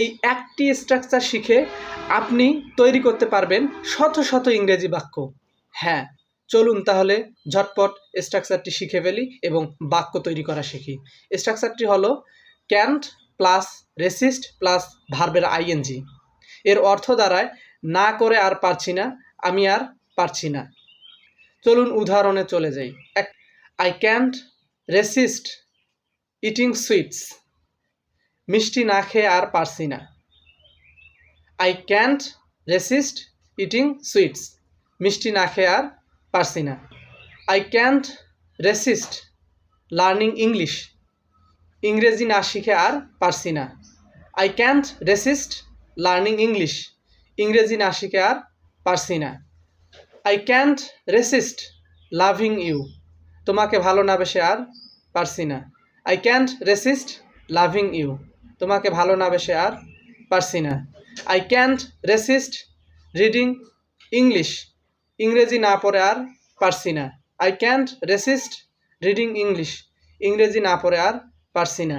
এই একটি স্ট্রাকচার শিখে আপনি তৈরি করতে পারবেন শত শত ইংরেজি বাক্য। হ্যাঁ, চলুন তাহলে ঝটপট স্ট্রাকচারটি শিখে ফেলি এবং বাক্য তৈরি করা শিখি। স্ট্রাকচারটি হলো ক্যান্ট প্লাস রেসিস্ট প্লাস ভার্বের আইএনজি। এর অর্থ দাঁড়ায় না করে আর পারছি না, আমি আর পারছি না। চলুন উদাহরণে চলে যাই। I can't resist eating sweets. মিষ্টি না খেয়ে আর পারছি না। I can't resist eating sweets. মিষ্টি না খেয়ে আর পারছি না। I can't resist learning English. ইংরেজি না শিখে আর পারছি না। I can't resist learning English. ইংরেজি না শিখে আর পারছি না। I can't resist loving you. তোমাকে ভালো না বেসে আর পারছি না। I can't resist loving you. তোমাকে ভালো না বেসে আর পারছি না। I can't resist reading English. ইংরেজি না পড়ে আর পারছি না। I can't resist reading English. ইংরেজি না পড়ে আর পারছি না।